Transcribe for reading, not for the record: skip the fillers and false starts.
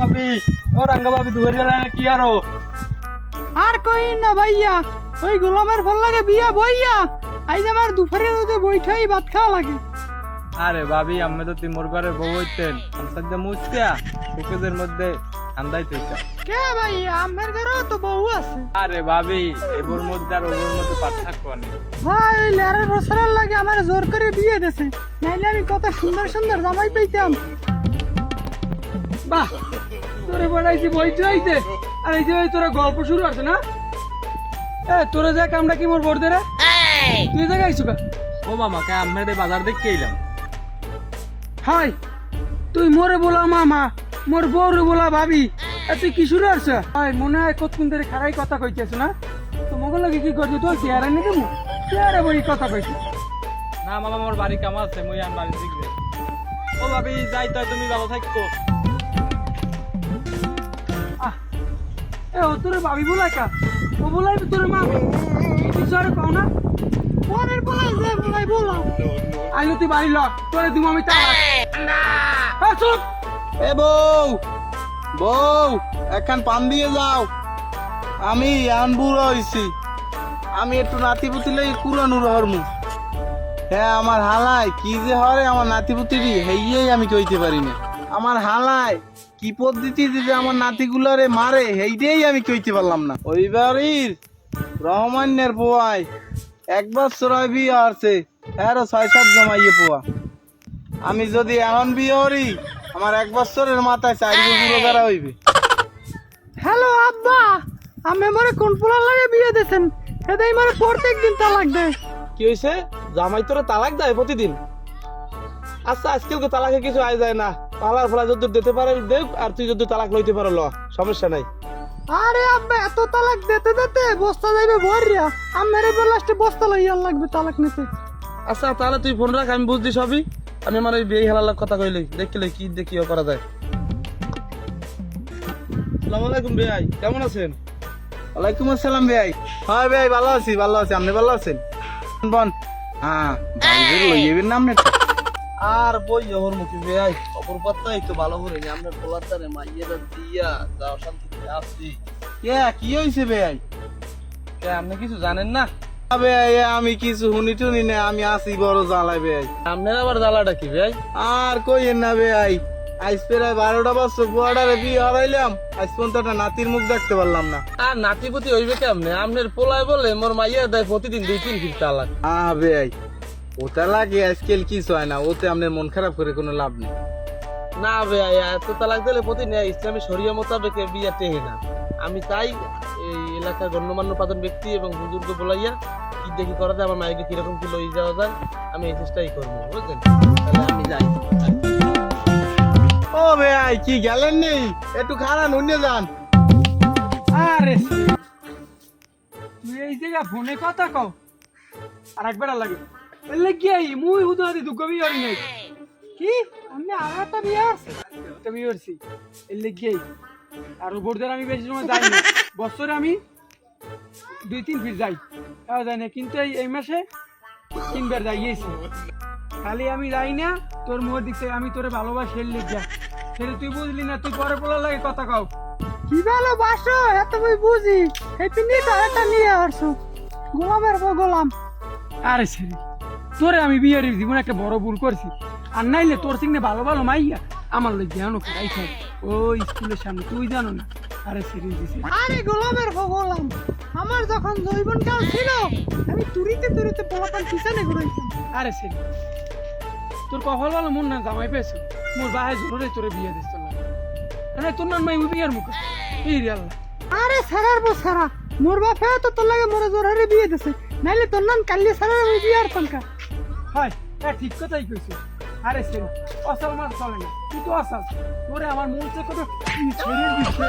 ভাবি ও রাঙ্গা ভাবি দুয়ারে লাইনে কি আরো আর কই না ভাইয়া ওই গোলামের ফল লাগে বিয়া বইয়া আইজ আমার দুপুরের রোদে বইঠাই ভাত খাওয়া লাগে। আরে ভাবি আমি তো তিমুর ঘরে বউ হইতেন আমসাদ্দা মুস্তিয়া কুকুদের মধ্যে আন্দাই তৈতা কে ভাইয়া আমার ঘরেও তো বউ আছে। আরে ভাবি এবোর মধ্যে আর ওর মধ্যে পার্থক্য নেই ভাই ওই লেরার বছরের লাগে আমার জোর করে বিয়ে দেছে, নাইলে আমি কত সুন্দর সুন্দর জামাই পাইতাম। বাহ তোরে বানাইছি বইটাইতে আর এই যে তোরা গল্প শুরু আছে না তোরা যা কামটা কি মোর বর্দে রে তুই যা গাইছো কা ও মামা কে আমরা বাজার দেখতে এলাম। হাই তুই মোরে বলা মামা মোর বউরে বলা ভাবি তুই কি শুরু আছে হাই মনে হয় কতক্ষণ ধরে খারাই কথা কইতেছ না তো মগল লাগে কি করছো তোর চেহারা নিয়ে দেবো চেহারা বই কথা কইছো না মামা আমার বাড়ি কাম আছে মুই আন বাড়ি দেখবে। ও ভাবি যাই তাই তুমি ভালো থাকো। এ ও তোর ভাবি বলাই কা ও বলাই তোর মা কিছু আর কও না পরের বলাই যে বলাই বলা আইলো তুই বাড়ি ল তোরে দিমু আমি তালাক না চুপ এ বউ বউ একখান পান দিয়ে যাও, আমি এখন বুড়ো হয়েছি, আমি একটু নাতিপুতি লেগে কুড়ানুর হরমু। হ্যাঁ আমার হালায় কি যে হরে আমার নাতিপুতিরই হেইয়েই আমি কইতে পারি না। আমার হালায় কি পদ্ধতিতে যে আমার নাতিগুলারে মারে হেইটাই আমি কইতে পারলাম না। ওই বাড়ির রহমানের পোয়ায় একবার চড়াই বিয়ে আছে এরও 6-7 জমাইয়ে পোয়া। আমি যদি এখন বিয়ে করি আমার 1 বছরের মাথায় 4 বছর বেড়া হইবে। হ্যালো আব্বা, আমি মরে কোন পোলার লাগে বিয়ে দেছেন এটাই মানে প্রত্যেক দিন তালাক দেয়। কি হয়েছে জামাই তোরা তালাক দেয় প্রতিদিন? আচ্ছা আজকাল তো তালাকে কিছু আয় যায় না, পালার ফলা যদি দিতে পারে দেখ, আর তুই যদি তালাক লইতে পারো ল, সমস্যা নাই। আরে আব্বা এত তালাক দিতে দিতে বস্তা যাইবে ভরিয়া আমার এবার লাস্টে বস্তা লইয়া লাগবে তালাক নিতে। আচ্ছা তাহলে তুই ফোন রাখ, আমি বুঝছি সবই। আমি আমার ওই বিয়ে হেলার কথা কইলি দেখলে কি দেখি করা যায়। আসসালামু আলাইকুম ভাই, কেমন আছেন? ওয়ালাইকুম আসসালাম ভাই। হ্যাঁ ভাই ভালো আছি ভালো আছি, আপনি ভালো আছেন? বন হ্যাঁ ভাই লইয়েবেন না আপনি আর বই ওর মুখে ভাই অপর পাত্তা একটু ভালো করে নি আমরা পোলাতারে মাইয়েরা দিয়া যাও শান্তিতে আসি। কি হইছে ভাই? আপনি কিছু জানেন না? আমি কিছু শুনি টুনি না, আমি আসি বড় জ্বালাই ভাই। আপনার আবার জ্বালাটা কি ভাই? আর কইেন না ভাই, আজ প্রায় 12টা বছর বর্ডারে বিয়ে হারাইলাম, আজ পর্যন্ত একটা নাতির মুখ দেখতে পারলাম না। আর নাতিপতি হইবে কেমনে? আপনার পোলায় বলে মোর মাইয়া দেয় প্রতিদিন 2-3 ফিট তালাক। ভাই ওটা লাগে আজকাল কিছু হয় না, ওতে আপনার মন খারাপ করে কোনো লাভ নেই। না ভাই এত তালাক দিলে প্রতিদিন ইসলামী শরিয়া মোতাবেক বিয়ে টেহে না। আমি চাই এই এলাকার গণ্যমান্য প্রাজন ব্যক্তি এবং বুজুর্গ বলাইয়া কি দেখি করা যায়, আমার মায়েকে কিরকম কি লই যাওয়া যায় আমি এই চেষ্টাই করবো, বুঝলেন? তাহলে আমি যাই। ও ভাই কি গেলেন নেই, একটু খারাপ নুনে যান। আরে তুই এই জায়গা ফোনে কথা কও আর একবার লাগে এলে কি আই মুই হুদা দি দুঃখ বিয়ে হই নাই কি আমি আর একটা বিয়ে আছে? একটা বিয়ে হইছি এলে কি আই আর বোর্ডের আমি বেশি সময় যাই না, বছরে আমি 2-3 ফিট যাই, তাও যাই না, কিন্তু এই মাসে 3 বার যাইয়েছি। খালি আমি যাই না তোর মুখের দিক থেকে আমি তোরে ভালোবাসি হেললে যা সেটা তুই বুঝলি না, তুই পরে বলার লাগে কথা কও। কি ভালোবাসো এত বই বুঝি এই পিনি তো একটা নিয়ে আসছো গোলামের বউ গোলাম। আরে সেরি তোরে আমি বিয়ের জীবনে একটা বড় ভুল করছি, আর নাইলে তোর সিংনে ভালো ভালো মাইয়া আমার লোক জ্ঞান খাই খাই ওই স্কুলের সামনে, তুই জানো না। আরে সেরি দিছি আরে গোলামের বউ গোলাম, আমার যখন জৈবন কাল ছিল আমি তুরিতে তুরিতে পোলাপান পিছনে ঘুরাইতাম। আরে সেরি তোর কপাল ভালো মন না জামাই পেয়েছো, মোর বাহে জোরে তোরে বিয়ে দিস না, তোর নাম মাই বিয়ের মুখ এই রে আল্লাহ। আরে সারার বউ সারা মোর বাপে তো তোর লাগে মোরে জোরে বিয়ে দিছে, নাইলে তোর নাম কাল্লি সারার আমি বিয়ে আর পাঙ্কা। হয় ঠিক কথাই কইছিস। আরে সেরি অসল মার চলে না, তুই তো অসল, তোরে আমার মন থেকে কত ছেড়ে দিচ্ছে।